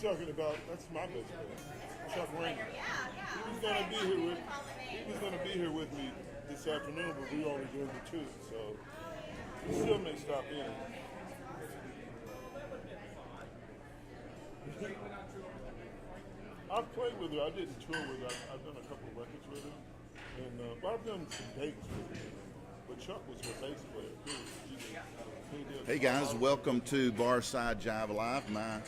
talking about, that's my best friend, Chuck Raymond. He was gonna be here with me this afternoon, but we only doing the two, so he still may stop in. I've played with her. I didn't tour with her. I've done a couple of records with her, and but I've done some dates with her. But Chuck was her bass player too. Hey guys, welcome to Barside Jive Live, my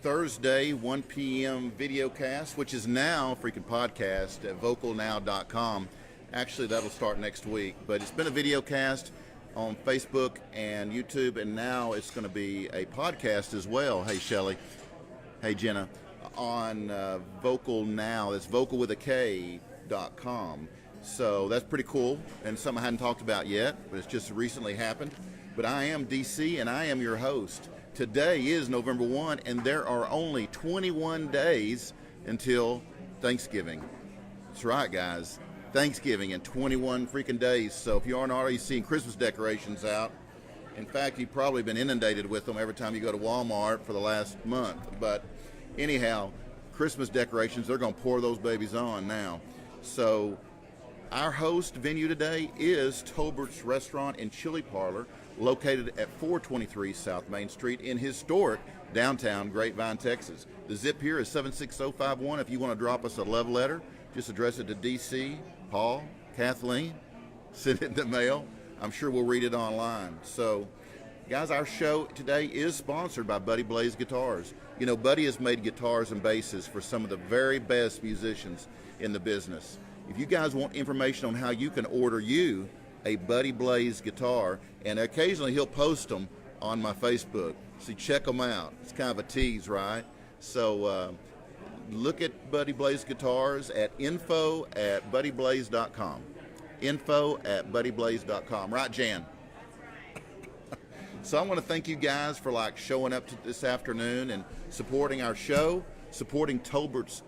Thursday 1 p.m. video cast, which is now a freaking podcast at vocalnow.com. Actually, that'll start next week, but it's been a video cast on Facebook and YouTube, and now it's going to be a podcast as well. Hey Shelly, hey Jenna, on Vocal Now. That's vocal with a K.com. So that's pretty cool, and something I hadn't talked about yet, but it's just recently happened. But I am DC, and I am your host. Today is November 1, and there are only 21 days until Thanksgiving. That's right, guys. Thanksgiving in 21 freaking days. So if you aren't already seeing Christmas decorations out, in fact, you've probably been inundated with them every time you go to Walmart for the last month. But anyhow, Christmas decorations, they're going to pour those babies on now. So our host venue today is Tolberts Restaurant and Chili Parlor, located at 423 South Main Street in historic downtown Grapevine, Texas. The zip here is 76051. If you want to drop us a love letter, just address it to DC, Paul, Kathleen, send it in the mail. I'm sure we'll read it online. So, guys, our show today is sponsored by Buddy Blaze Guitars. You know, Buddy has made guitars and basses for some of the very best musicians in the business. If you guys want information on how you can order you a Buddy Blaze guitar, and occasionally he'll post them on my Facebook, so check them out. It's kind of a tease, right? So look at Buddy Blaze Guitars at info@buddyblaze.com. info@buddyblaze.com. Right, Jan? So I want to thank you guys for showing up this afternoon and supporting our show, supporting Tolberts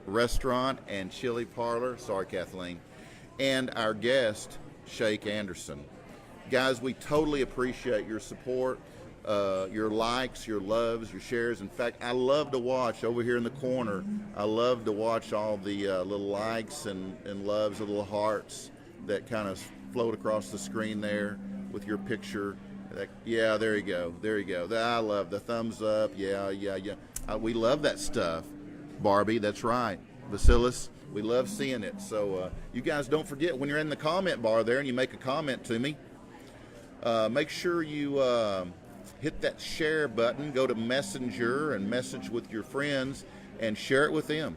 Restaurant and Chili Parlor. Sorry, Kathleen. And our guest, Shake Anderson. Guys, we totally appreciate your support, your likes, your loves, your shares. In fact, I love to watch over here in the corner. I love to watch all the little likes and loves, the little hearts that kind of float across the screen there with your picture. Yeah, there you go. There you go. I love the thumbs up. Yeah. We love that stuff. Barbie, that's right. Bacillus, we love seeing it. So you guys don't forget, when you're in the comment bar there and you make a comment to me, make sure you hit that share button, go to Messenger and message with your friends and share it with them.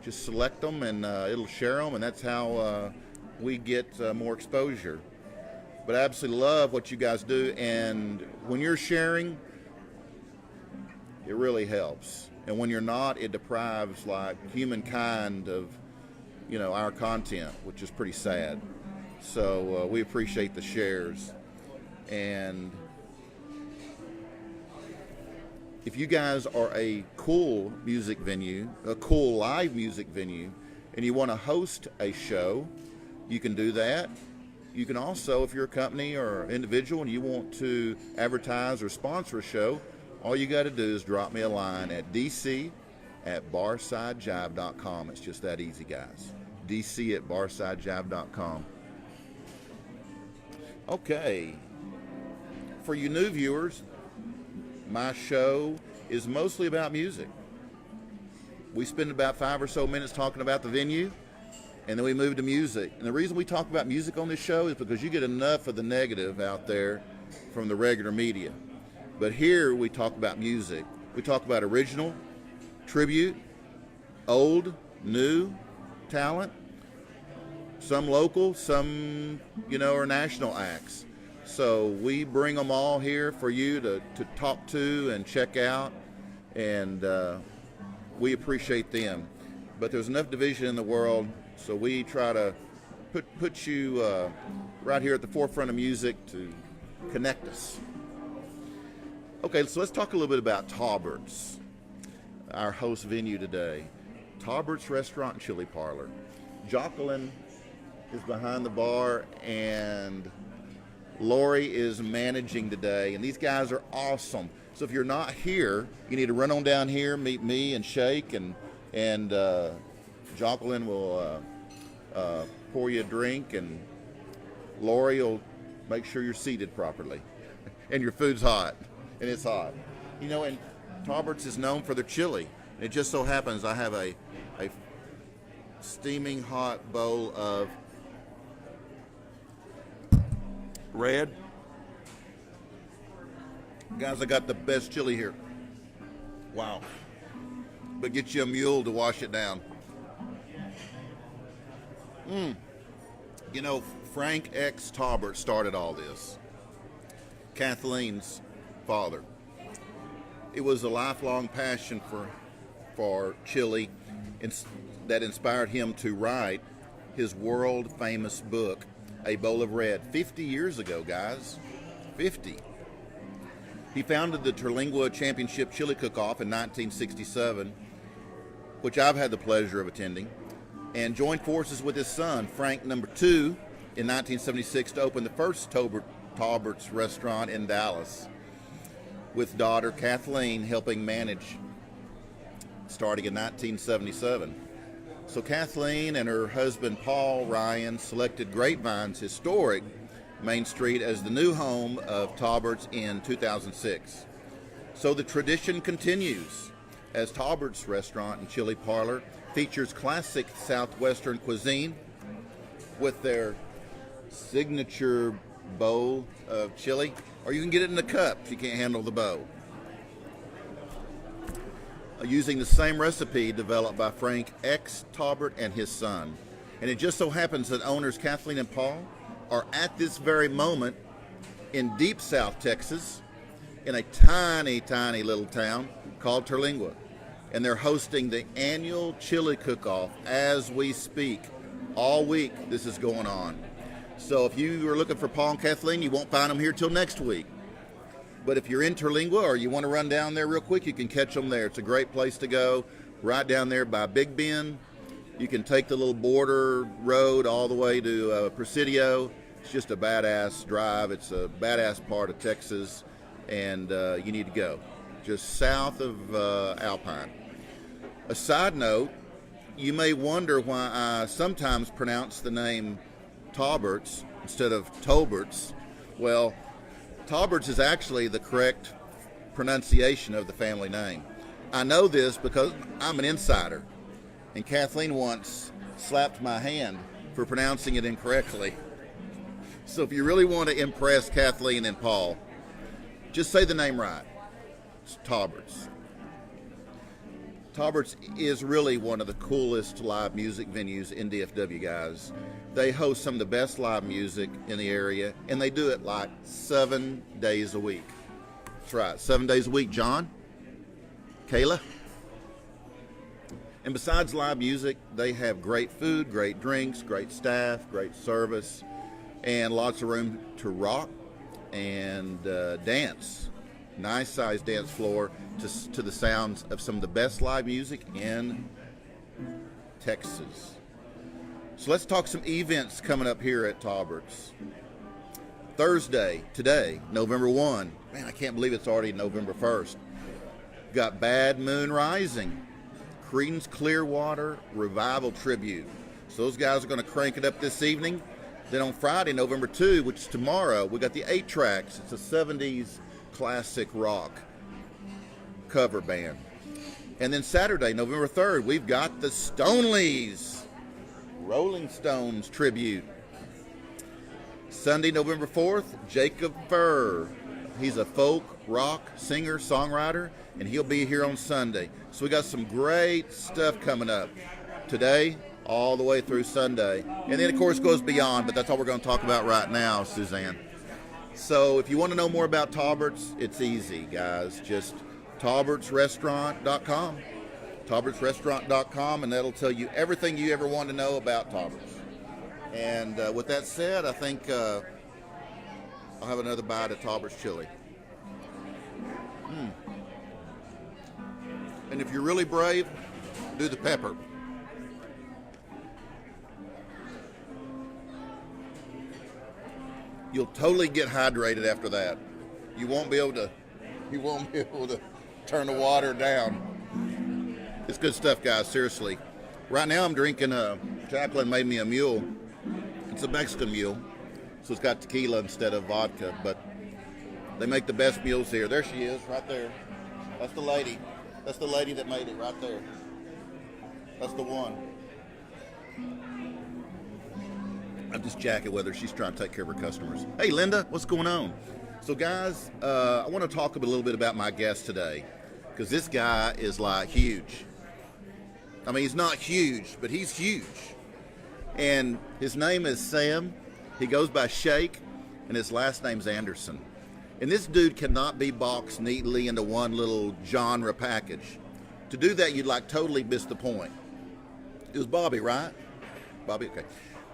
Just select them and it'll share them, and that's how we get more exposure. But I absolutely love what you guys do, and when you're sharing, it really helps. And when you're not, it deprives humankind of, our content, which is pretty sad. So we appreciate the shares. And if you guys are a cool music venue, a cool live music venue, and you want to host a show, you can do that. You can also, if you're a company or individual and you want to advertise or sponsor a show, all you got to do is drop me a line at dc@barsidejive.com. It's just that easy, guys. dc@barsidejive.com. Okay. For you new viewers, my show is mostly about music. We spend about 5 or so minutes talking about the venue, and then we move to music. And the reason we talk about music on this show is because you get enough of the negative out there from the regular media. But here we talk about music. We talk about original, tribute, old, new talent, some local, some, are national acts. So we bring them all here for you to talk to and check out, and we appreciate them. But there's enough division in the world, so we try to put you right here at the forefront of music to connect us. Okay, so let's talk a little bit about Tolberts, our host venue today. Tolberts Restaurant and Chili Parlor. Jocelyn is behind the bar, and Lori is managing today, and these guys are awesome. So if you're not here, you need to run on down here, meet me and Shake, and Jocelyn will pour you a drink, and Lori will make sure you're seated properly, and your food's hot, and it's hot. You know, and Tolberts is known for their chili. It just so happens I have a steaming hot bowl of red. Guys, I got the best chili here. Wow. But get you a mule to wash it down. You know, Frank X. Tolbert started all this. Kathleen's father. It was a lifelong passion for chili that inspired him to write his world-famous book, A Bowl of Red, 50 years ago, guys. 50. He founded the Terlingua Championship Chili Cook-Off in 1967, which I've had the pleasure of attending, and joined forces with his son, Frank No. 2, in 1976 to open the first Tolberts restaurant in Dallas, with daughter Kathleen helping manage, starting in 1977. So Kathleen and her husband Paul Ryan selected Grapevine's historic Main Street as the new home of Tolberts in 2006. So the tradition continues as Tolberts Restaurant and Chili Parlor features classic Southwestern cuisine with their signature bowl of chili, or you can get it in a cup if you can't handle the bowl. Using the same recipe developed by Frank X. Tolbert and his son. And it just so happens that owners Kathleen and Paul are at this very moment in deep South Texas in a tiny, tiny little town called Terlingua. And they're hosting the annual Chili Cook-Off as we speak. All week this is going on. So if you are looking for Paul and Kathleen, you won't find them here till next week. But if you're in Terlingua or you want to run down there real quick, you can catch them there. It's a great place to go, right down there by Big Bend. You can take the little border road all the way to Presidio. It's just a badass drive. It's a badass part of Texas, and you need to go. Just south of Alpine. A side note, you may wonder why I sometimes pronounce the name Tolberts instead of Tolberts. Well, Tolberts is actually the correct pronunciation of the family name. I know this because I'm an insider, and Kathleen once slapped my hand for pronouncing it incorrectly. So if you really want to impress Kathleen and Paul, just say the name right. It's Tolberts. Tolberts is really one of the coolest live music venues in DFW, guys. They host some of the best live music in the area, and they do it like 7 days a week. That's right, 7 days a week. John? Kayla? And besides live music, they have great food, great drinks, great staff, great service, and lots of room to rock and dance. Nice sized dance floor to the sounds of some of the best live music in Texas. So let's talk some events coming up here at Tolberts. Thursday, today, November 1. Man, I can't believe it's already November 1st. Got Bad Moon Rising, Creedence Clearwater Revival Tribute. So those guys are going to crank it up this evening. Then on Friday, November 2, which is tomorrow, we got the 8 Tracks. It's a 70s classic rock cover band. And then Saturday, November 3rd, we've got the Stoneleys, Rolling Stones tribute. Sunday, November 4th, Jacob Furr. He's a folk rock singer, songwriter, and he'll be here on Sunday. So we got some great stuff coming up today, all the way through Sunday. And then, of course, goes beyond, but that's all we're going to talk about right now, Suzanne. So if you want to know more about Tolberts, it's easy, guys. Just Tolbertsrestaurant.com. Tolbertsrestaurant.com, and that'll tell you everything you ever want to know about Tolberts. And with that said, I think I'll have another bite of Tolberts chili. And if you're really brave, do the pepper. You'll totally get hydrated after that. You won't be able to turn the water down. It's good stuff, guys, seriously. Right now I'm drinking Jacqueline made me a mule. It's a Mexican mule, so it's got tequila instead of vodka, but they make the best mules here. There she is, right there. That's the lady. That's the lady that made it right there. That's the one. I'm just jacking whether she's trying to take care of her customers. Hey, Linda, what's going on? So, guys, I want to talk a little bit about my guest today, because this guy is like huge. I mean, he's not huge, but he's huge. And his name is Sam. He goes by Shake, and his last name's Anderson. And this dude cannot be boxed neatly into one little genre package. To do that, you'd like totally miss the point. It was Bobby, right? Bobby, okay.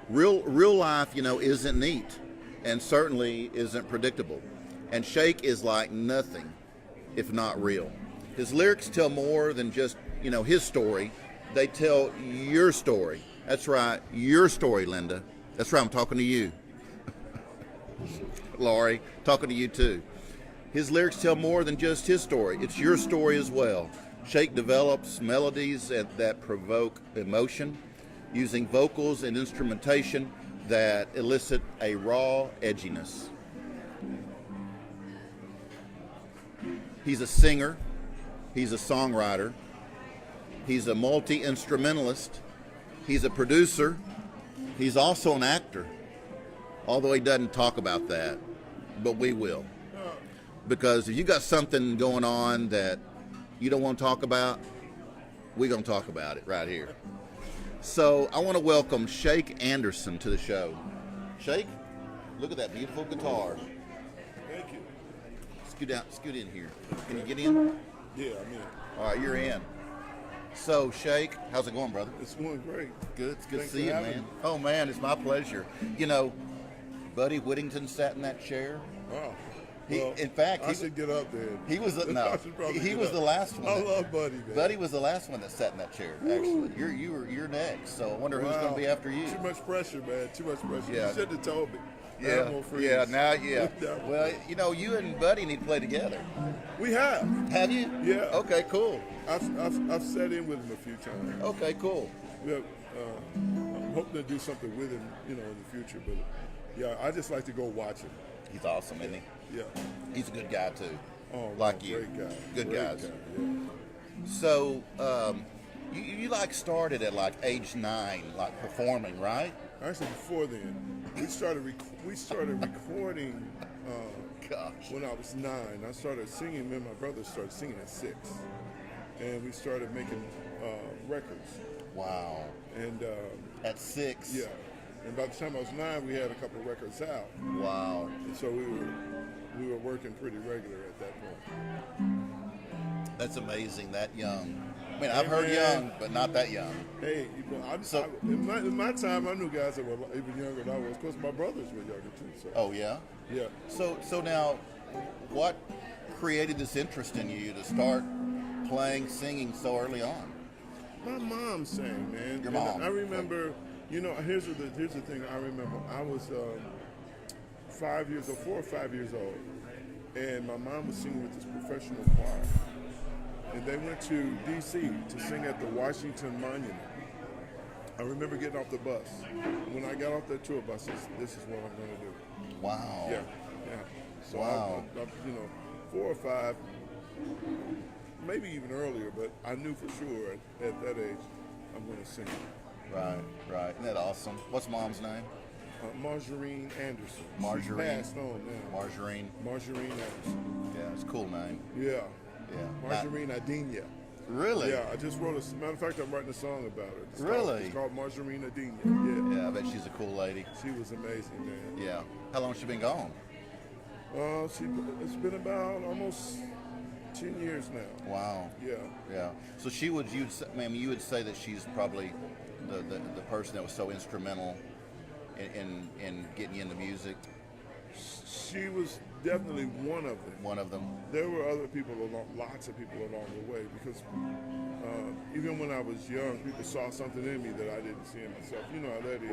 Real life, isn't neat, and certainly isn't predictable. And Shake is like nothing if not real. His lyrics tell more than just, his story. They tell your story. That's right, your story, Linda. That's right, I'm talking to you. Laurie, talking to you too. His lyrics tell more than just his story. It's your story as well. Shake develops melodies that provoke emotion, using vocals and instrumentation that elicit a raw edginess. He's a singer, he's a songwriter, he's a multi-instrumentalist, he's a producer, he's also an actor, although he doesn't talk about that, but we will. Because if you got something going on that you don't want to talk about, we're going to talk about it right here. So I want to welcome Shake Anderson to the show. Shake, look at that beautiful guitar. Thank you. Scoot in here. Can you get in? Yeah, I'm in. All right, you're in. So Shake, how's it going, brother? It's going great. Good. It's good to Thanks see for you, having man. me. Oh man, it's my pleasure. Buddy Whittington sat in that chair. Wow. I should get up there. He was the last one. I love Buddy, man. Buddy was the last one that sat in that chair. Actually, you're next. So I wonder who's going to be after you. Too much pressure, man. Too much pressure. Yeah. You should have told me. Yeah. Well, you and Buddy need to play together. We have. Have you? Yeah. Okay, cool. I've sat in with him a few times. Okay, cool. We have, I'm hoping to do something with him, in the future. But yeah, I just like to go watch him. He's awesome, isn't he? Yeah. He's a good guy too. Oh, like man, you. Great guy. Good Great guys. guy, yeah. So, you started at like age 9, like performing, right? Actually, before then, we started recording Gosh. when I was 9. I started singing. Me and my brother started singing at 6, and we started making records. Wow. And At 6. yeah, and by the time I was 9, we had a couple of records out. Wow. And so we were working pretty regular at that point. That's amazing. That young. I mean, I've heard young, but not that young. Hey, in my time, I knew guys that were even younger than I was. Of course, my brothers were younger too. So. Oh yeah. Yeah. So now, what created this interest in you to start singing so early on? My mom sang, man. Your mom. I remember, here's the thing. I remember I was 4 or 5 years old, and my mom was singing with this professional choir. And they went to D.C. to sing at the Washington Monument. I remember getting off the bus. When I got off that tour bus, this is what I'm going to do. Wow. Yeah. So wow. I 4 or 5, maybe even earlier, but I knew for sure at that age I'm going to sing. Right. Isn't that awesome? What's Mom's name? Marjorie Anderson. Marjorie. She passed on now. Marjorie Anderson. Yeah, it's a cool name. Yeah. Yeah. Marjorie Adenia. Really? Yeah, I just wrote matter of fact, I'm writing a song about her. It's called Marjorie Adenia. Yeah, I bet she's a cool lady. She was amazing, man. Yeah. How long has she been gone? It's been about almost 10 years now. Wow. Yeah. So you would say that she's probably the person that was so instrumental in getting you into music. She was definitely one of them. One of them. There were other people lots of people along the way, because even when I was young, people saw something in me that I didn't see in myself. You know how that is.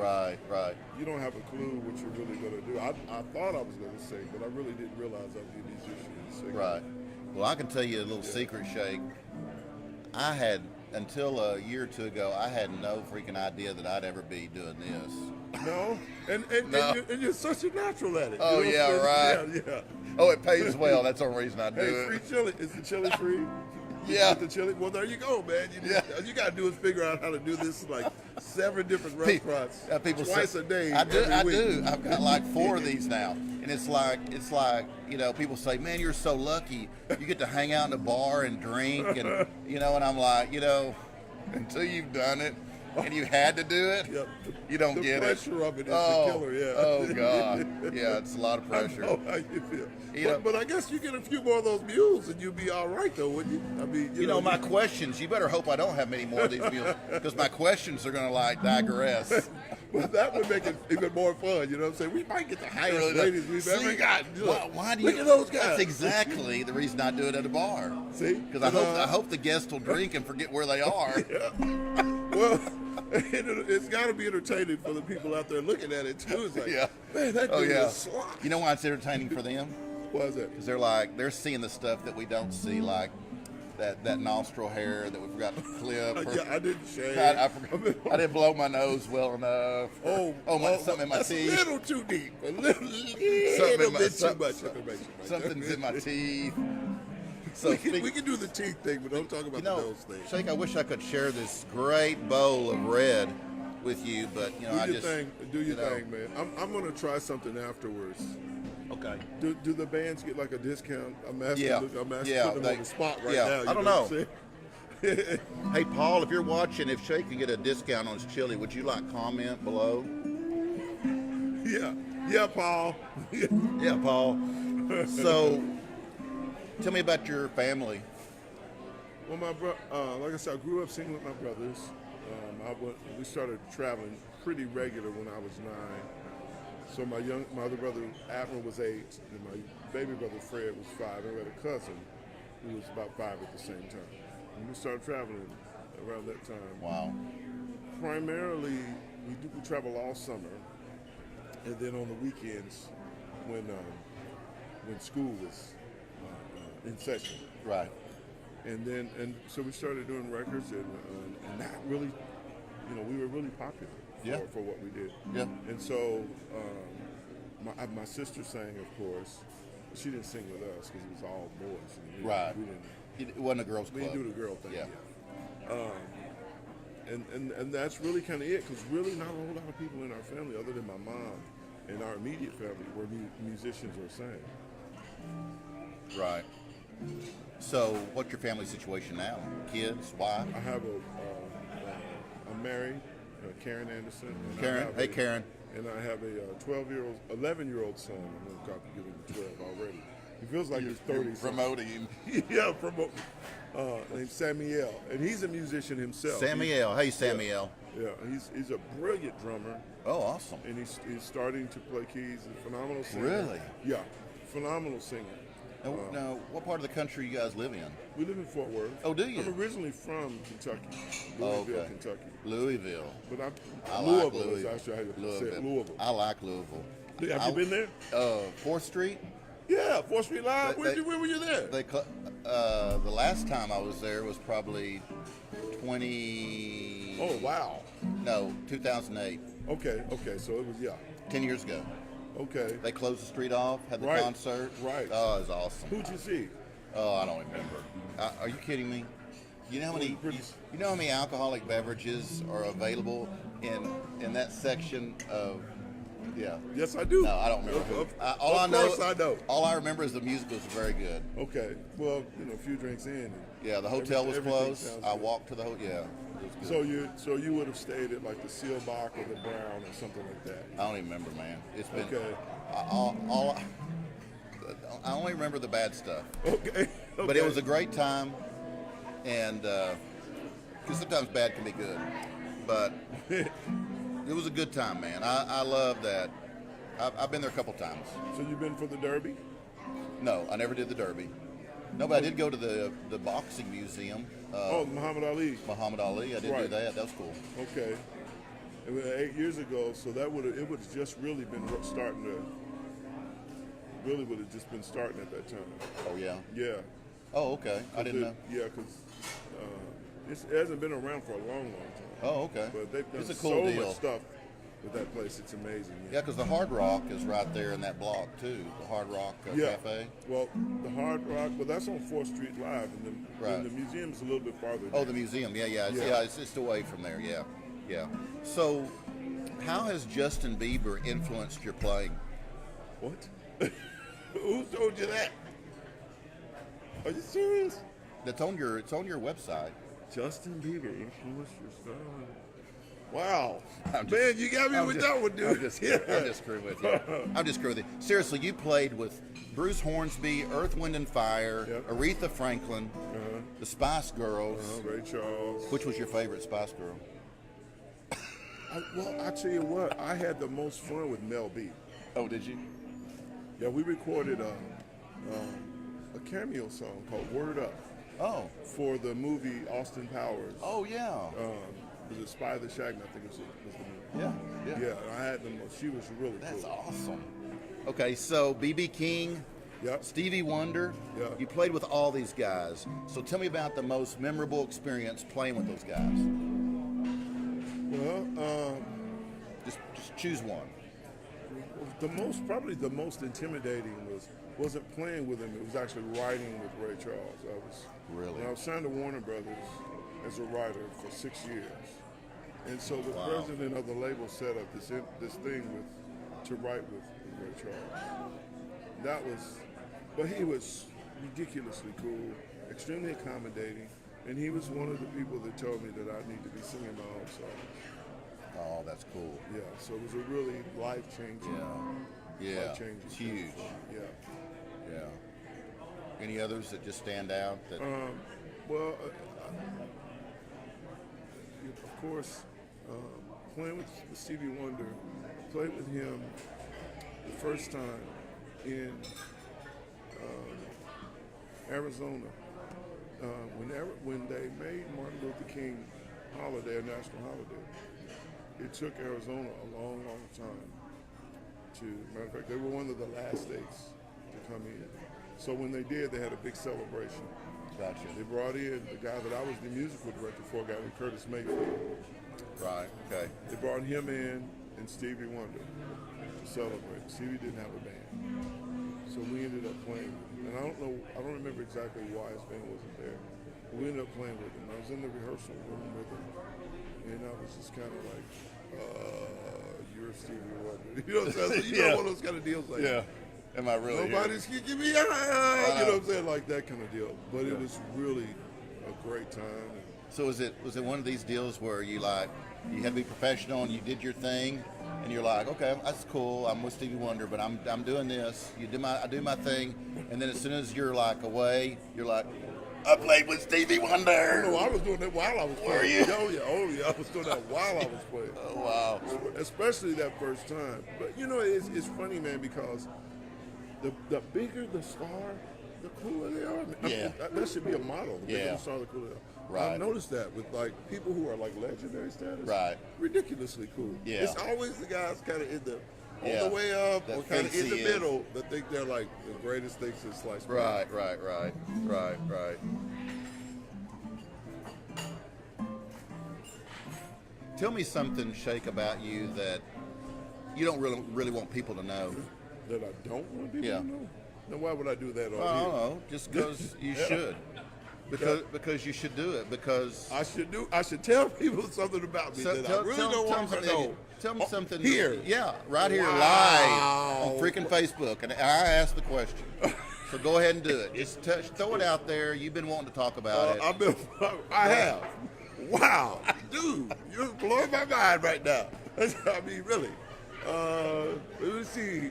Right. You don't have a clue what you're really going to do. I thought I was going to sing, but I really didn't realize I'd be a musician and sing. Right. Well, I can tell you a little secret, Shake. I had, until a year or two ago, I had no freaking idea that I'd ever be doing this. No? And No. you're such a natural at it. Oh, you know yeah, what I'm saying? right. Yeah. Oh, it pays well. That's the only reason I do Hey, it. free chili. Is the chili free? Yeah. The chili. Well, there you go, man. You got to do is figure out how to do this like 7 different restaurants People twice say, a day. I do. every week. I've got like 4 of these now, and it's like people say, "Man, you're so lucky. You get to hang out in a bar and drink," and and I'm like, until you've done it and you had to do it, Yep. you don't get it. The pressure of it is the killer. Yeah. Oh God. Yeah, it's a lot of pressure. I know how you feel. But I guess you get a few more of those mules and you'll be all right, though, wouldn't you? I mean, My questions. You better hope I don't have many more of these meals because my questions are going to digress. Well, that would make it even more fun. You know what I'm saying? We might get the highest Really ratings we've ever got. Why do Look at those guys. That's exactly the reason I do it at a bar. See? Because I hope the guests will drink and forget where they are. Yeah. Well, it's got to be entertaining for the people out there looking at it too. It's like, man, that dude is slot. You know why it's entertaining for them? Why is that? Because they're seeing the stuff that we don't see, like that nostril hair that we forgot to clip. Yeah, I didn't shave. I didn't blow my nose well enough. Something in my that's teeth. a little too deep. A little bit too much information. Something's in my teeth. So we can do the teeth thing, but don't talk about the nose thing. Shake, I wish I could share this great bowl of red with you, but do your thing, man. I'm gonna try something afterwards. Okay. Do the bands get like a discount? I'm asking. Yeah. I'm asking Yeah, putting them on the spot right yeah. now. I don't know. Hey, Paul, if you're watching, if Shake can get a discount on his chili, would you comment below? Yeah, Paul. Yeah, Paul. So, tell me about your family. Well, like I said, I grew up singing with my brothers. We started traveling pretty regular when I was 9. So my other brother Abner was 8, and my baby brother Fred was 5. And we had a cousin who was about 5 at the same time. And we started traveling around that time. Wow. Primarily, we travel all summer, and then on the weekends when school was in session. Right. And so we started doing records, and that really, we were really popular for what we did. Yeah. And so my sister sang, of course. She didn't sing with us because it was all boys. Right. We didn't. It wasn't a girls' club. We didn't do the girl thing. Yeah. And that's really kind of it, because really not a whole lot of people in our family, other than my mom and our immediate family, were musicians or sang. Right. So, what's your family situation now? Kids, wife? I have I'm married, Karen Anderson. Karen. Hey, Karen. And I have a 11-year-old son. I'm going to give him 12 already. He feels like he's 30. Promoting him. Yeah, named Samuel, and he's a musician himself. Samuel. Hey, Samuel. Yeah, he's a brilliant drummer. Oh, awesome. And he's starting to play keys. He's a phenomenal singer. Really? Yeah, phenomenal singer. Now, what part of the country you guys live in? We live in Fort Worth. Oh, do you? I'm originally from Kentucky, Louisville, Kentucky. Louisville. But I Louisville like Louisville. is actually how you say it, Louisville. I like Louisville. Have you been there? 4th Street. Yeah, 4th Street Live. When were you there? The last time I was there was probably 20. Oh, wow. No, 2008. Okay. So it was 10 years ago. Okay. They closed the street off, had the concert. Right. Oh, it was awesome. Who'd you see? Oh, I don't remember. Are you kidding me? You know how many alcoholic beverages are available in that section of? Yeah. Yes, I do. No, I don't remember. Of course I know. All I remember is the music was very good. Okay. Well, a few drinks in. Yeah, the hotel was closed. I walked to the hotel. Yeah. So you would have stayed at like the Sealbach or the Brown or something like that. I don't even remember, man. It's been okay. I only remember the bad stuff. Okay. But it was a great time, and because sometimes bad can be good, but it was a good time, man. I love that. I've been there a couple times. So you've been for the Derby? No, I never did the Derby. No, but I did go to the boxing museum. Muhammad Ali. Muhammad Ali. I did do Right. that. That was cool. Okay. It was 8 years ago, so it would have just really been starting to. Really would have just been starting at that time. Oh yeah. Yeah. Oh okay. I didn't know. Yeah, because it hasn't been around for a long, long time. Oh okay. But they've done It's a so cool deal. much stuff with that place. It's amazing. Yeah, because the Hard Rock is right there in that block too. The Hard Rock Cafe. Well, the Hard Rock, well, that's on 4th Street Live, and Right. the museum's a little bit farther. Oh, down. the museum. Yeah. Yeah. It's just away from there. Yeah. Yeah. So, how has Justin Bieber influenced your playing? What? Who told you that? Are you serious? It's on your website. Justin Bieber influenced your style. Wow, I'm just- man, you got me with that one, dude. I'm just screwing with you. I'm just screwing with you. Seriously, you played with Bruce Hornsby, Earth, Wind and Fire, Yep. Aretha Franklin, the Spice Girls. Ray Charles. Which was your favorite Spice Girl? I tell you what, I had the most fun with Mel B. Oh, did you? Yeah, we recorded a cameo song called "Word Up" Oh. for the movie Austin Powers. Oh yeah. Was it Spy the Shagney? I think was the movie. Yeah. Yeah, I had the most. She was really That's cool. awesome. Okay, so B.B. King, Yep. Stevie Wonder. Yeah. You played with all these guys. So tell me about the most memorable experience playing with those guys. Well, Just choose one. probably the most intimidating wasn't playing with him. It was actually writing with Ray Charles. Really? I was signed to Warner Brothers as a writer for 6 years, and so the Wow. president of the label set up this thing to write with Ray Charles. But he was ridiculously cool, extremely accommodating, and he was one of the people that told me that I need to be singing my own songs. Oh, that's cool. Yeah, so it was a really life-changing. Yeah. Life-changing. It's huge. Yeah. Yeah. Any others that just stand out? That Well, of course, playing with Stevie Wonder, played with him the first time in Arizona when they made Martin Luther King holiday a national holiday. It took Arizona a long, long time matter of fact, they were one of the last states to come in. So when they did, they had a big celebration. Gotcha. They brought in the guy that I was the musical director for, a guy named Curtis Mayfield. Right. Okay. They brought him in and Stevie Wonder to celebrate. Stevie didn't have a band. So we ended up playing with him. And I don't remember exactly why his band wasn't there. But we ended up playing with him. I was in the rehearsal room with him. And I was just kind of like, you're Stevie Wonder. You know what I'm saying? So you know one of those kind of deals like Am I really? nobody's kicking me out. You know what I'm saying? Like that kind of deal. But it was really a great time. So was it one of these deals where you had to be professional and you did your thing and you're like, okay, that's cool. I'm with Stevie Wonder, but I'm doing this. I do my thing, and then as soon as you're like away, you're like, I played with Stevie Wonder. No, I was doing that while I was playing. Were you? Oh yeah, I was doing that while I was playing. Oh wow. Especially that first time. But it's funny, man, because the bigger the star, the cooler they are. I mean, that should be a model. The bigger the star, the cooler they are. Right. I've noticed that with like people who are like legendary status. Right. Ridiculously cool. Yeah. It's always the guys kind of on Yeah. the way up That or kind of thinks in the he is. middle that think they're like the greatest things since sliced bread. Right. Tell me something, Shake, about you that you don't really want people to know. That I don't want people Yeah. to know. Now why would I do that? I don't know, just because you should. Because you should do it. Because I should tell people something about me that I really don't want them to know. Tell me something here. Yeah, right here, Wow. live on freaking Facebook, and I asked the question. So go ahead and do it. Just throw it out there. You've been wanting to talk about it. I have. Wow, dude, you're blowing my mind right now. I mean, really. Let me see.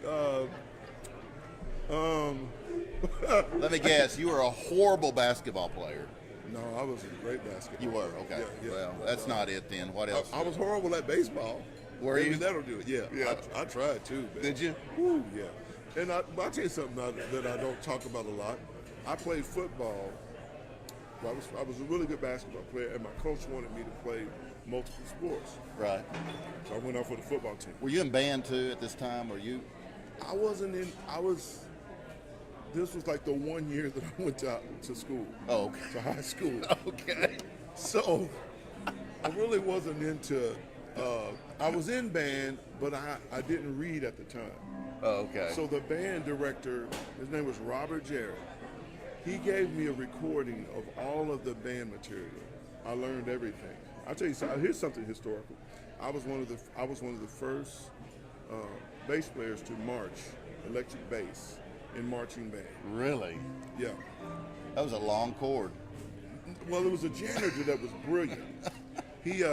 Let me guess. You were a horrible basketball player. No, I was a great basketball. You were okay. Yeah. Well, that's not it then. What else? I was horrible at baseball. Were Maybe you? that'll do it. Yeah. I tried too. Man. Did you? Woo, yeah. And I'll tell you something that I don't talk about a lot. I played football. Well, I was a really good basketball player, and my coach wanted me to play multiple sports. Right. So I went out for the football team. Were you in band too at this time, or you? I wasn't in. This was like the 1 year that I went to school. Oh, okay. To high school. Okay. So I really wasn't into. I was in band, but I didn't read at the time. Oh, okay. So the band director, his name was Robert Jarrett. He gave me a recording of all of the band material. I learned everything. I'll tell you something. Here's something historical. I was one of the first bass players to march electric bass in marching band. Really? Yeah. That was a long chord. Well, there was a janitor that was brilliant. He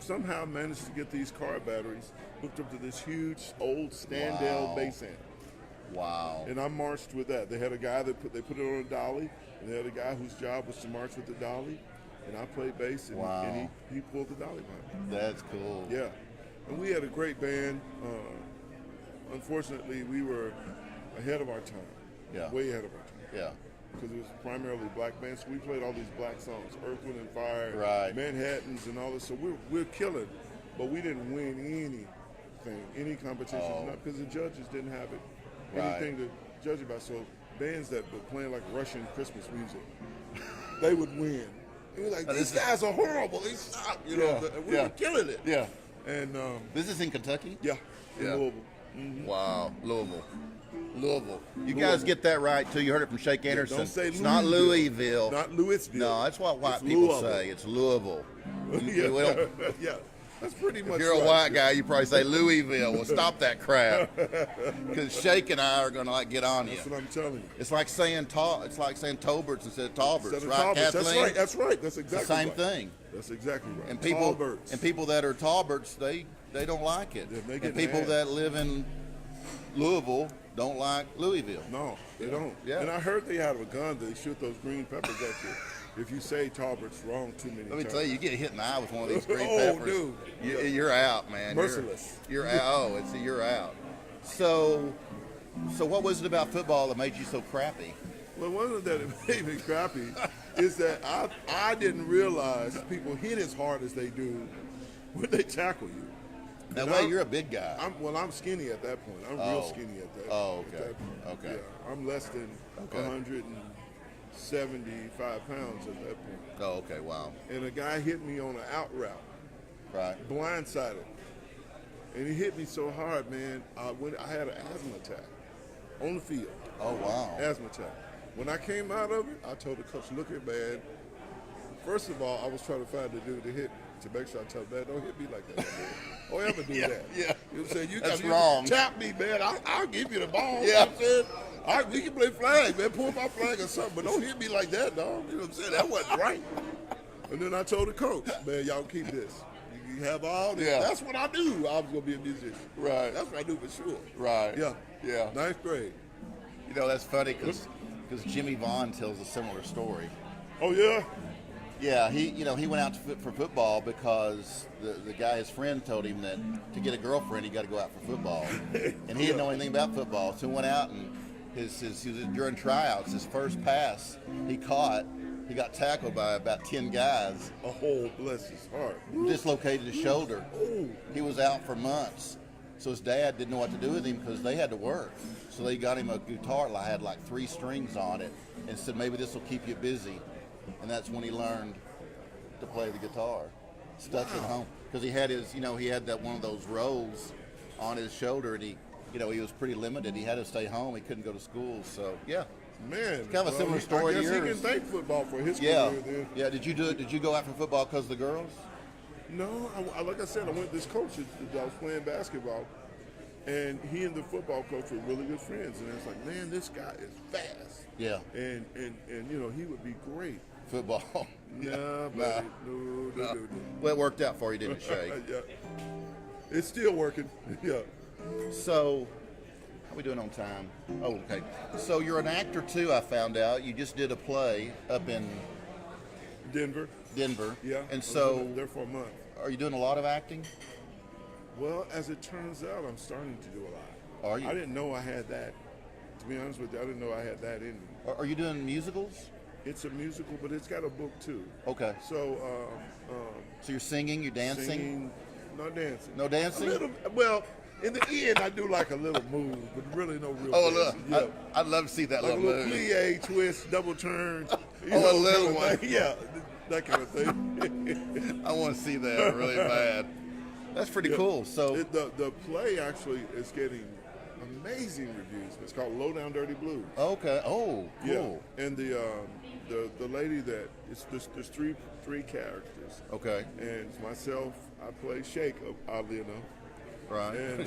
somehow managed to get these car batteries hooked up to this huge old Standell Wow. bass amp. Wow. And I marched with that. They had a guy that put it on a dolly, and they had a guy whose job was to march with the dolly, and I played bass, and, Wow. and he pulled the dolly behind me. That's cool. Yeah, and we had a great band. Unfortunately, we were ahead of our time. Yeah. Way ahead of our time. Yeah. Because it was primarily black bands, so we played all these black songs, Earth, Wind and Fire, Right. Manhattans, and all this. So we're killing, but we didn't win anything, any competitions, Oh. not because the judges didn't have it, Right. anything to judge about. So bands that were playing like Russian Christmas music, they would win. And we're like, these guys are horrible. They suck, you know. Yeah. And we were killing it. Yeah. And This is in Kentucky? yeah, in Yeah. Louisville. Wow. Louisville. You guys get that right too. You heard it from Shake Anderson. Don't say it's not Louisville. Not Louisville. No, that's what white It's people Louisville. say. It's Louisville. yeah. We don't- Yeah, that's pretty much. If you're a right. white guy, you probably say Louisville. Well, stop that crap. Because Shake and I are going to like get on you. That's what I'm telling you. It's like saying Tolberts instead of Tolberts, Instead of right, Tolberts. Kathleen? That's right. That's It's the exactly same right. thing. That's exactly right. And Tolberts. people that are Tolberts, they don't like it. Yeah, they and get people mad. that live in Louisville don't like Louisville. No, they don't. Yeah. And I heard they had a gun. They shoot those green peppers at you if you say Tolberts wrong too many Let me times. tell you, you get hit in the eye with one of these green Oh, peppers. dude. You're out, man. Merciless. You're out. Oh, you're out. So what was it about football that made you so crappy? Well, one of that made me crappy is that I didn't realize people hit as hard as they do when they tackle you. That And way, I'm- you're a big guy. I'm skinny at that point. I'm real skinny at that. Oh, at okay. that point. Okay. Yeah, I'm less than Okay. 175 pounds at that point. Oh, okay. Wow. And a guy hit me on an out route, Right. blindsided, and he hit me so hard, man. I had an asthma attack on the field. Oh, wow. Asthma attack. When I came out of it, I told the coach, "Look here, man. First of all, I was trying to find the dude to hit me to make sure I tell him, man, don't hit me like that. Man. Don't ever do that. Yeah. You know what I'm saying? That's you wrong. Tap me, man. I'll give you the ball. Yeah. You know what I'm saying? We can play flag, man. Pull my flag or something, but don't hit me like that, dog. You know what I'm saying? That wasn't right. And then I told the coach, man, y'all keep this. You have all this. Yeah. That's what I knew. I was going to be a musician. Right. That's what I knew for sure. Right. Yeah. Yeah. Ninth grade. You know, that's funny because Jimmy Vaughn tells a similar story. Oh, yeah? Yeah, he went out for football because the guy, his friend, told him that to get a girlfriend, he got to go out for football, and he didn't know anything about football. So he went out and he was during tryouts, his first pass he got tackled by about 10 guys, Oh, bless his heart. dislocated his shoulder. Oh. He was out for months. So his dad didn't know what to do with him because they had to work. So they got him a guitar that had like 3 strings on it and said, maybe this will keep you busy. And that's when he learned to play the guitar. Stuck at home. Because he had that one of those rolls on his shoulder, and he was pretty limited. He had to stay home. He couldn't go to school. So, yeah. Man, kind of a similar story to I guess he yours. can thank football for his Yeah. career then. Yeah. Did you go out for football because of the girls? No, like I said, I went to this coach. I was playing basketball, and he and the football coach were really good friends. And I was like, man, this guy is fast. Yeah. And he would be great. Football. Nah, buddy. No. Well, it worked out for you, didn't it, Shay? Yeah. It's still working. Yeah. So, how we doing on time? Oh, okay. So you're an actor too, I found out. You just did a play up in Denver. Yeah. And I so, was there for a month. are you doing a lot of acting? Well, as it turns out, I'm starting to do a lot. Are you? I didn't know I had that. To be honest with you, I didn't know I had that in me. Are you doing musicals? It's a musical, but it's got a book too. Okay. So, So you're singing, you're dancing? singing, not dancing. No dancing? A little, well, in the end, I do like a little move, but really no real. Oh, dancing. look. I'd love to see that like a little little move. plie, twist, double turn. A little kind of one. thing. Yeah, that kind of thing. I want to see that really bad. That's pretty cool. So The play actually is getting amazing reviews. It's called Low Down Dirty Blues. okay. Oh, cool. Yeah, and the lady that there's three characters. Okay. And it's myself, I play Shake, oddly enough. Right. And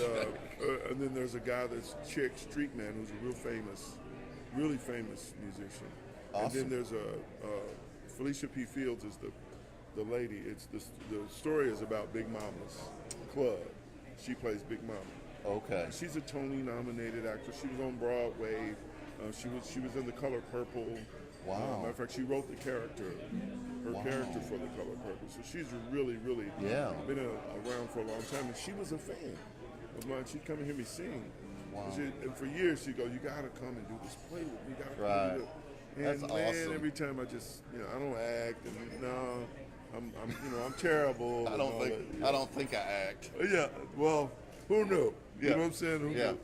then there's a guy that's Chick Street Man, who's a really famous musician. Awesome. And then there's Felicia P. Fields is the lady. It's the story is about Big Mama's Club. She plays Big Mama. Okay. She's a Tony-nominated actress. She was on Broadway. She was in The Color Purple. Wow. Matter of fact, she wrote the character, her character for The Color Purple. So she's really been around for a long time, and she was a fan of mine. She'd come and hear me sing. Wow. And for years she'd go, "You gotta come and do this play with me. You gotta come Right. and do it." And That's man, awesome. every time I just, I don't act, and no, I'm terrible. I and don't all think that. I don't think I act. Yeah. Well, who knew? You know what I'm saying? Who Yeah. knew?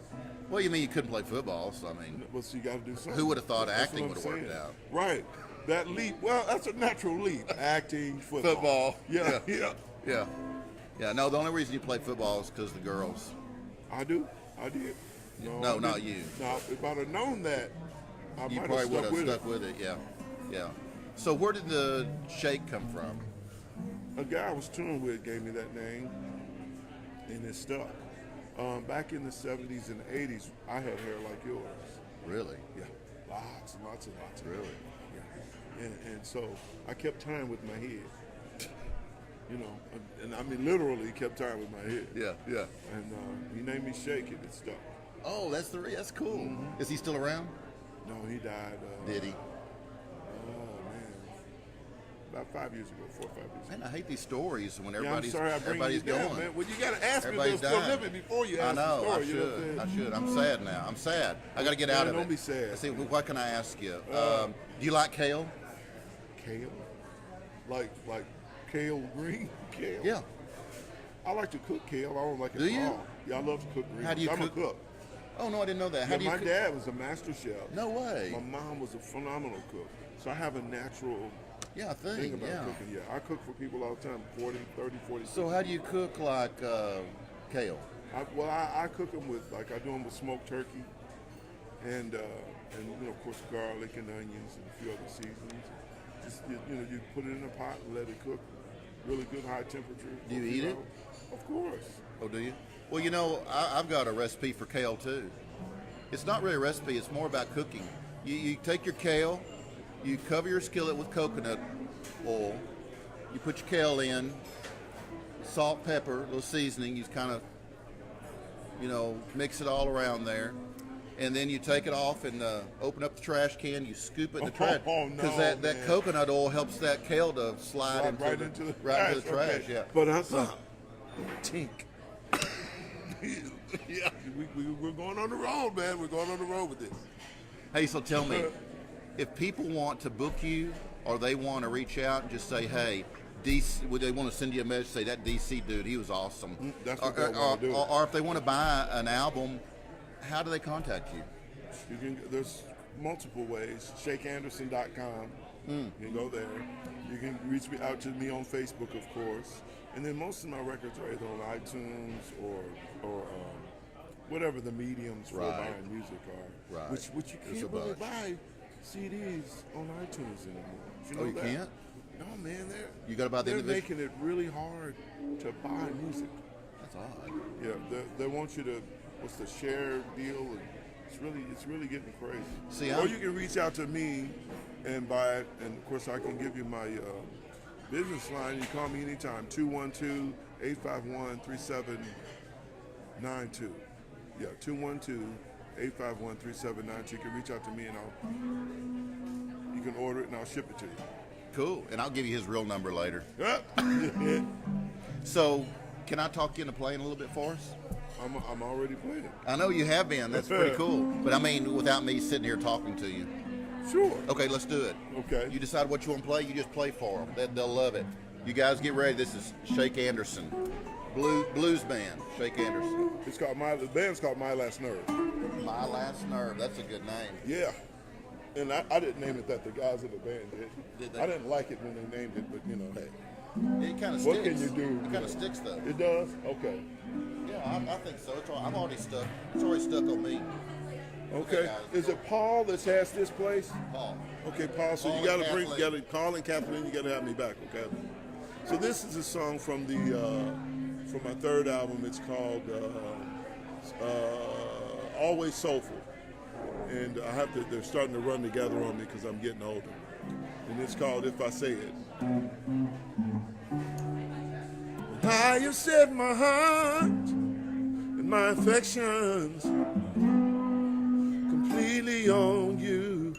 Well, you mean you couldn't play football? So I mean, Well, so you got to do something. who would have thought That's acting what would I'm have worked saying. out? Right. That leap. Well, that's a natural leap. Acting, football. Yeah. Yeah. No, the only reason you play football is because the girls. I did. No, I not didn't. you. No, if I'd have known that, I You might probably have would stuck have with stuck with it. Yeah. So where did the shake come from? it. A guy I was touring with gave me that name, and it stuck. Back in the 70s and 80s, I had hair like yours. Really? Yeah. Lots and lots and lots. Really? Yeah. And so I kept time with my head. And I mean literally kept time with my head. Yeah. And he named me Shake and it stuck. Oh, that's cool. Mm-hmm. Is he still around? No, he died. Did he? Oh man, about 5 years ago, 4 or 5 years ago. Man, I hate these stories when Yeah, I'm everybody's sorry I bring you everybody's down, going. man. Well, you gotta ask me if Everybody's they're still dying. living before you I ask know. the story. You know what I'm I saying? should. I'm sad now. I'm sad. I got to get out Man, of it. don't be sad. Let's see, what can I ask you? Do you like kale? Kale, like kale green kale. Yeah. I like to cook kale. I don't like it Do you? raw. Yeah, I love to cook greens. How do you I'm cook? a cook. Oh no, I didn't know that. How Yeah, do you my cook? dad was a master chef. No way. My mom was a phenomenal cook. So I have a natural Yeah, I thing think. about Yeah. cooking. Yeah, I cook for people all the time, 40, 30, 40. So how do you cook like kale? I cook them with, like, I do them with smoked turkey and of course, garlic and onions and a few other seasonings. Just, you put it in a pot and let it cook. Really good high temperature. Do you eat it? Of course. Oh, do you? Well, I've got a recipe for kale too. It's not really a recipe. It's more about cooking. You take your kale, you cover your skillet with coconut oil, you put your kale in, salt, pepper, a little seasoning. You kind of, mix it all around there. And then you take it off and open up the trash can. You scoop it in the trash Oh, no, because that man. coconut oil helps that kale to slide Right into into the the trash. okay. Yeah. But tink. Yeah, we're going on the road, man. We're going on the road with this. Hey, so tell me, if people want to book you or they want to reach out and just say, hey, DC, would they want to send you a message, say that DC dude, he was awesome. That's what they want to do. Or if they want to buy an album, how do they contact you? There's multiple ways. ShakeAnderson.com. You can go there. You can reach out to me on Facebook, of course. And then most of my records are either on iTunes or whatever the mediums for Right. buying music are. Right. Which you There's can't a really bunch. buy CDs on iTunes anymore. Did you know Oh, you that? can't? No, man. You got to buy the They're individual. making it really hard to buy music. That's odd. Yeah, they want you to, what's the share deal? And it's really getting crazy. See, or you can reach out to me and buy it, and of course I can give you my business line. You call me anytime, 212-851-3792. Yeah, 212-851-3792. You can reach out to me and you can order it and I'll ship it to you. Cool. And I'll give you his real number later. Yeah. So, can I talk you into playing a little bit for us? I'm already playing. I know you have been. That's pretty cool. But I mean, without me sitting here talking to you. Sure. Okay, let's do it. Okay. You decide what you want to play. You just play for them. They'll love it. You guys get ready. This is Shake Anderson, blues band. Shake Anderson. The band's called My Last Nerve. My Last Nerve. That's a good name. Yeah. And I didn't name it that. The guys in the band did. Did they? I didn't like it when they named it, but hey. It kind of sticks. What can you do? It kind of sticks though. It does? Okay. Yeah, I think so. I'm already stuck. It's already stuck on me. Okay. Guys. Is it Paul that has this place? Paul. Okay, Paul. So Paul you got and to Kathleen. Paul and Kathleen. You got to have me back, okay? So this is a song from my third album. It's called Always Soulful, and they're starting to run together on me because I'm getting older. And it's called If I Say It. I have set my heart and my affections completely on you.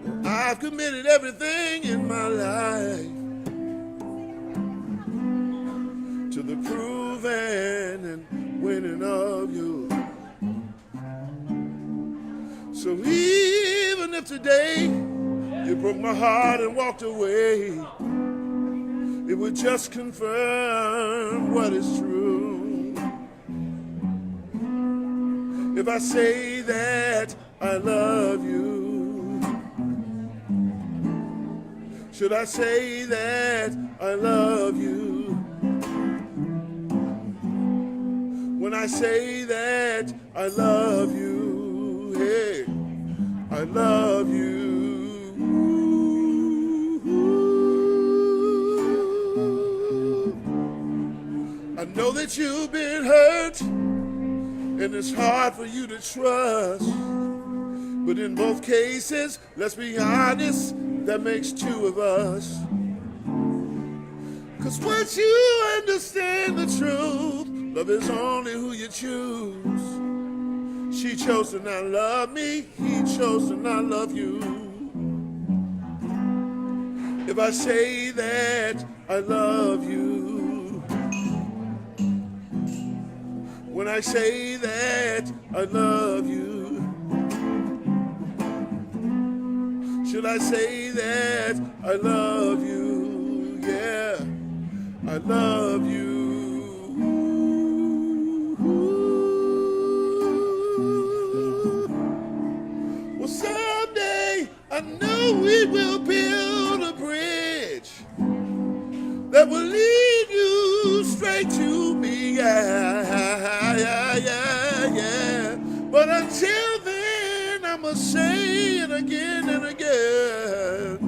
Well, I've committed everything in my life to the proving and winning of you. So even if today you broke my heart and walked away, it would just confirm what is true. If I say that I love you, should I say that I love you? When I say that I love you, hey, I love you. I know that you've been hurt, and it's hard for you to trust. But in both cases, let's be honest, that makes two of us. 'Cause once you understand the truth, love is only who you choose. She chose to not love me, he chose to not love you. If I say that I love you, when I say that I love you, should I say that I love you? Yeah, I love you. Well, someday I know we will build a bridge that will lead you straight to me. Yeah. But until then, I must say it again and again,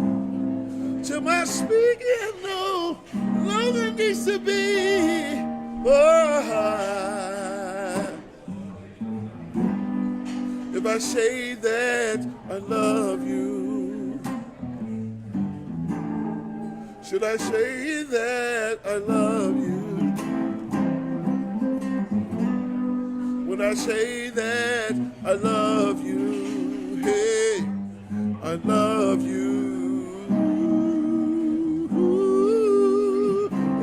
till my speaking no longer needs to be. If I say that I love you, should I say that I love you? When I say that I love you, hey, I love you.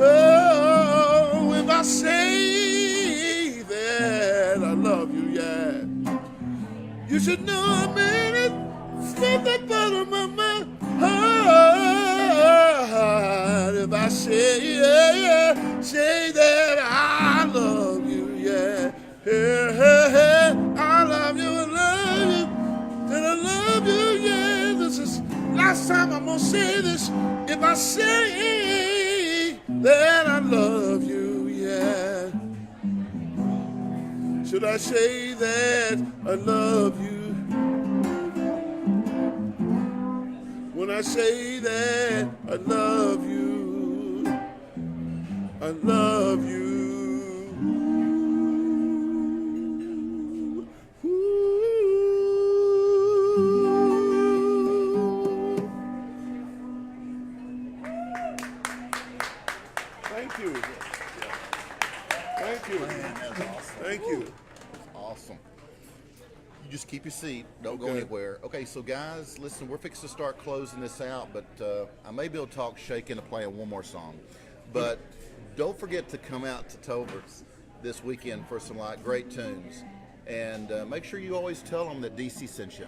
Oh, if I say that I love you, yeah, you should know I mean it from the bottom of my heart. If I say, say that I love you, yeah. Hey, I love you, that I love you, yeah. This is last time I'm gonna say this. If I say that I love you, yeah. Should I say that I love you? When I say that I love you, I love you. Thank you. Thank you. Man, that's awesome. Thank you. Awesome. You just keep your seat. Don't go Okay. anywhere. Okay, so guys, listen, we're fixing to start closing this out, but I may be able to talk Shake into playing one more song. But don't forget to come out to Tolberts this weekend for some great tunes. And make sure you always tell them that DC sent you.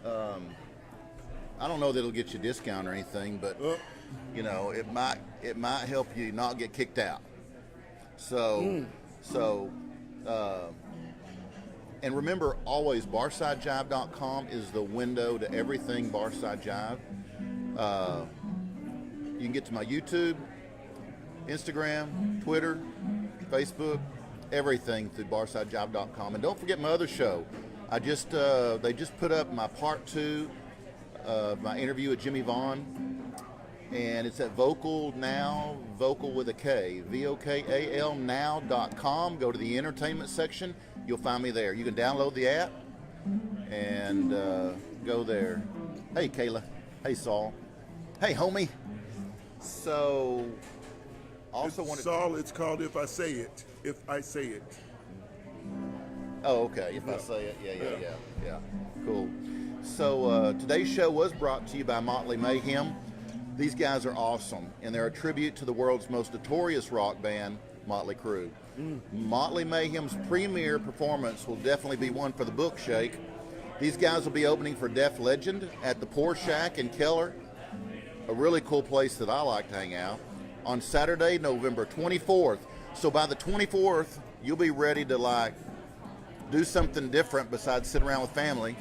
I don't know that it'll get you a discount or anything, but you know, it might help you not get kicked out. So and remember always, BarsideJive.com is the window to everything Barside Jive. You can get to my YouTube, Instagram, Twitter, Facebook, everything through BarsideJive.com. And don't forget my other show. They just put up my part 2 of my interview with Jimmy Vaughn, and it's at Vocal Now, Vocal with a K, VOKAL now.com. Go to the entertainment section. You'll find me there. You can download the app and go there. Hey, Kayla. Hey, Saul. Hey, homie. So, also wanted Saul, it's called If I Say It. If I Say It. Oh, okay. If I say it. Yeah. Cool. So, today's show was brought to you by Motley Mayhem. These guys are awesome, and they're a tribute to the world's most notorious rock band, Motley Crue. Motley Mayhem's premiere performance will definitely be one for the book, Shake. These guys will be opening for Def Legend at the Poor Shack in Keller, a really cool place that I like to hang out, on Saturday, November 24th. So by the 24th, you'll be ready to do something different besides sit around with family.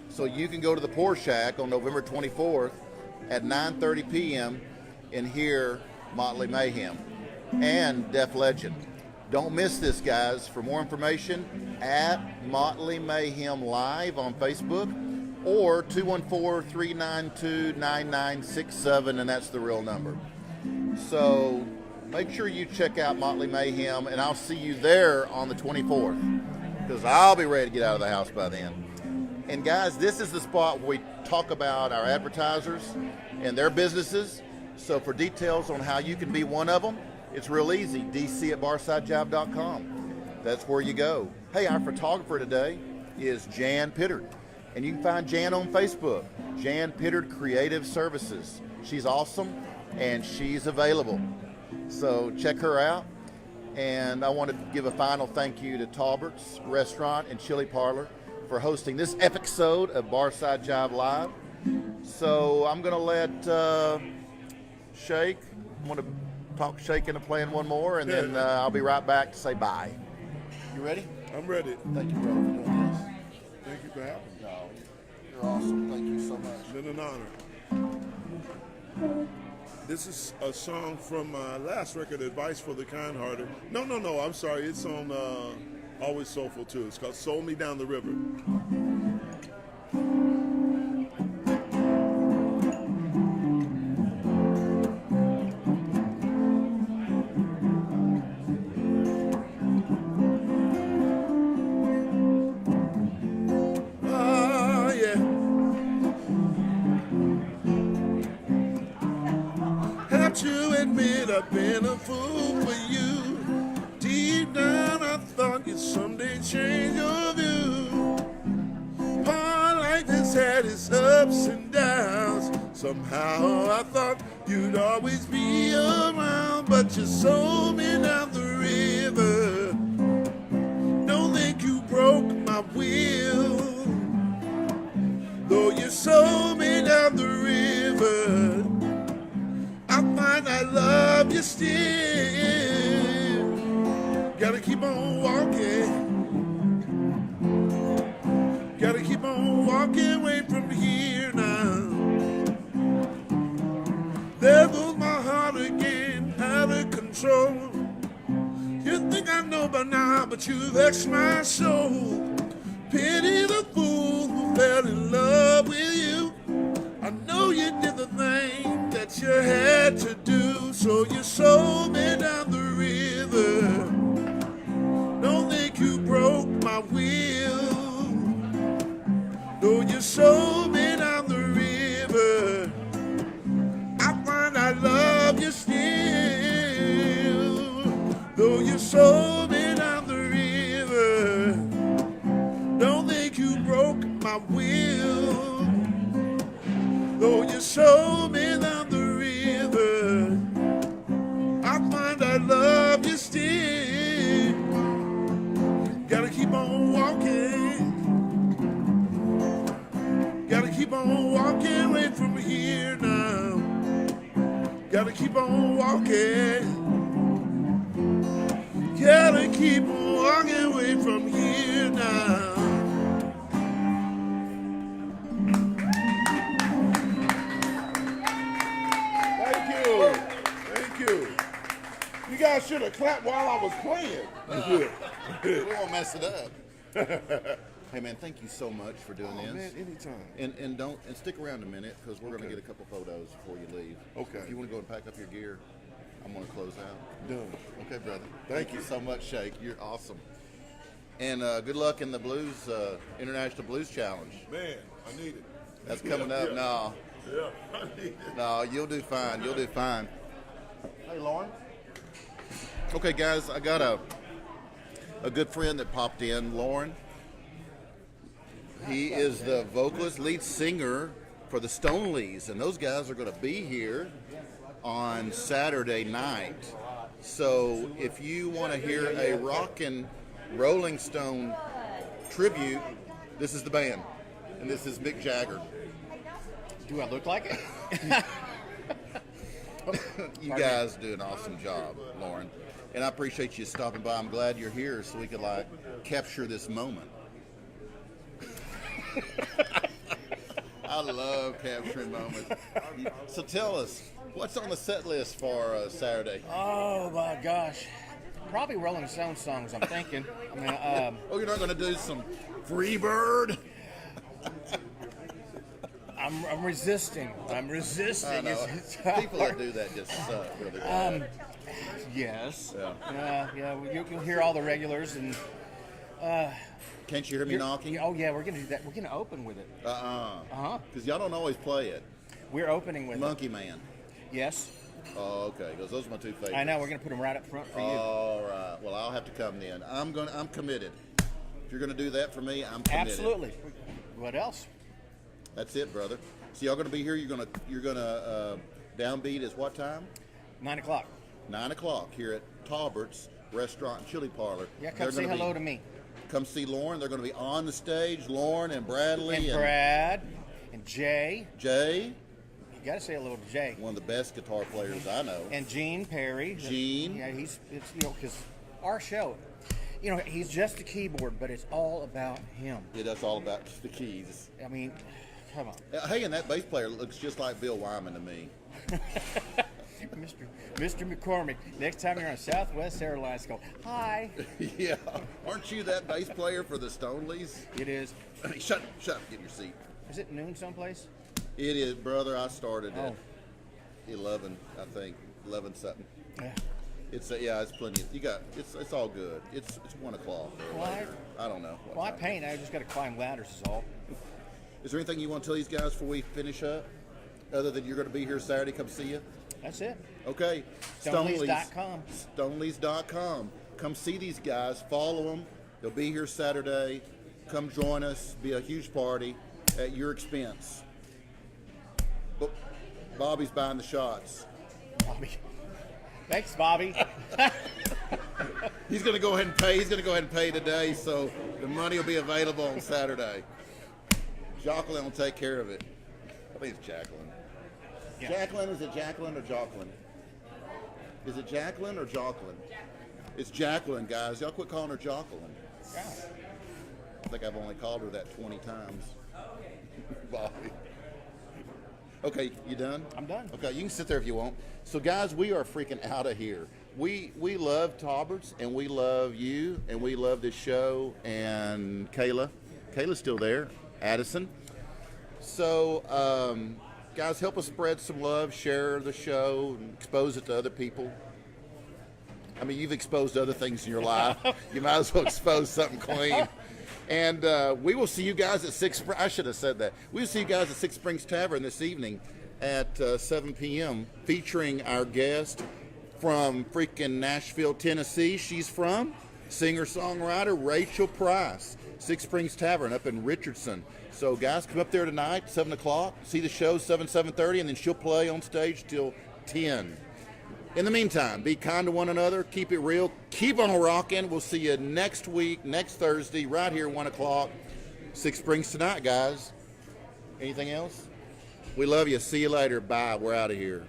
So you can go to the Poor Shack on November 24th at 9:30 p.m. and hear Motley Mayhem and Def Legend. Don't miss this, guys. For more information, at Motley Mayhem Live on Facebook or 214-392-9967, and that's the real number. So make sure you check out Motley Mayhem, and I'll see you there on the 24th because I'll be ready to get out of the house by then. And guys, this is the spot where we talk about our advertisers and their businesses. So for details on how you can be one of them, it's real easy, DC at BarsideJive.com. That's where you go. Hey, our photographer today is Jan Pittard. And you can find Jan on Facebook, Jan Pittard Creative Services. She's awesome, and she's available. So check her out. And I want to give a final thank you to Tolberts Restaurant and Chili Parlor for hosting this episode of Barside Jive Live. So I'm going to let Shake, I'm going to talk Shake into playing one more, and then I'll be right back to say bye. You ready? I'm ready. Thank you, brother, for doing this. Thank you for having me. No, you're awesome. Thank you so much. It's been an honor. This is a song from my last record, Advice for the Kind-Hearted. No, I'm sorry. It's on Always Soulful, too. It's called Sold Me Down the River. To admit I've been a fool for you. Deep down I thought you'd someday change your view. Our life has had its ups and downs. Somehow I thought you'd always be around, but you sold me down the river. Don't think you broke my will, though you sold me down the river. I find I love you still. Gotta keep on walking. Gotta keep on walking away from here now. There goes my heart again, out of control. You think I know by now, but you vexed my soul. Pity the fool who fell in love with you. I know you did the thing that you had to do, so you sold me down the river. Don't think you broke my will, though you sold me down the river. I find I love you still, though you sold me down the river. Don't think you broke my will, though you sold me down the river. I find I love you still. Gotta keep on walking. Gotta keep on walking away from here now. Gotta keep on walking. Gotta keep on walking away from here now. Thank you. Thank you. You guys should have clapped while I was playing. We won't mess it up. Hey man, thank you so much for doing this. Man, anytime. And stick around a minute because we're going to get a couple photos before you leave. Okay. If you want to go and pack up your gear, I'm going to close out. Done. Okay, brother. Thank you so much, Shake. You're awesome. And good luck in the Blues International Blues Challenge. Man, I need it. That's coming up. Yeah. No, Yeah, I need it. no, you'll do fine. You'll do fine. Hey, Lauren. Okay, guys, I got a good friend that popped in, Lauren. He is the vocalist, lead singer for the Stoneleys, and those guys are going to be here on Saturday night. So if you want to hear a rockin' Rolling Stone tribute, this is the band, and this is Mick Jagger. Do I look like it? You guys do an awesome job, Lauren, and I appreciate you stopping by. I'm glad you're here so we could capture this moment. I love capturing moments. So tell us, what's on the set list for Saturday? Oh my gosh, probably Rolling Stone songs. I'm thinking. I mean, Oh, you're not going to do some Freebird? I'm resisting. I'm resisting. I know. It's People that do that just suck really bad. Yes. Yeah. Yeah. You'll hear all the regulars and. Can't you hear me knocking? Oh yeah, we're gonna do that. We're gonna open with it. Because y'all don't always play it. We're opening with Monkey Man. it. Yes. Oh, okay. Because those are my two favorites. I know. We're gonna put them right up front for you. All right. Well, I'll have to come then. I'm committed. If you're gonna do that for me, I'm committed. Absolutely. What else? That's it, brother. So y'all gonna be here. You're gonna downbeat is what time? 9 o'clock. 9 o'clock here at Tolberts Restaurant and Chili Parlor. Yeah, come say hello to me. Come see Lauren. They're going to be on the stage. Lauren and Bradley And Brad and Jay. Jay. You got to say hello to Jay. One of the best guitar players I know. And Gene Perry. Gene. Yeah, it's because our show, he's just a keyboard, but it's all about him. Yeah, that's all about the keys. I mean, come on. Hey, and that bass player looks just like Bill Wyman to me. Mr. McCormick, next time you're on Southwest Airlines, go, hi. Yeah. Aren't you that bass player for the Stoneleys? It is. Shut up. Get in your seat. Is it noon someplace? It is, brother. I started at Oh. 11, I think. 11 something. Yeah. It's plenty. It's all good. It's 1 o'clock. Well, I don't know. Well, I paint. I just got to climb ladders is all. Is there anything you want to tell these guys before we finish up? Other than you're going to be here Saturday, come see you? That's it. Okay. Stoneleys.com. Stoneleys.com. Come see these guys. Follow them. They'll be here Saturday. Come join us. Be a huge party at your expense. Bobby's buying the shots. Bobby. Thanks, Bobby. He's going to go ahead and pay. He's going to go ahead and pay today, so the money will be available on Saturday. Jacqueline will take care of it. I think it's Jacqueline. Yeah. Jacqueline, is it Jacqueline or Jacqueline? Is it Jacqueline or Jacqueline? It's Jacqueline, guys. Y'all quit calling her Jacqueline. Yeah. I think I've only called her that 20 times. Bobby. Okay, you done? I'm done. Okay, you can sit there if you want. So, guys, we are freaking out of here. We love Tolberts, and we love you, and we love this show, and Kayla. Kayla's still there. Addison. So, guys, help us spread some love, share the show, and expose it to other people. I mean, you've exposed other things in your life. You might as well expose something clean. And we will see you guys at I should have said that. We'll see you guys at Six Springs Tavern this evening at 7 p.m. featuring our guest from freaking Nashville, Tennessee. She's from singer-songwriter Rachel Price. Six Springs Tavern up in Richardson. So, guys, come up there tonight, 7 o'clock. See the show, 7:30, and then she'll play on stage till 10. In the meantime, be kind to one another. Keep it real. Keep on rocking. We'll see you next week, next Thursday, right here, 1 o'clock. Six Springs tonight, guys. Anything else? We love you. See you later. Bye. We're out of here.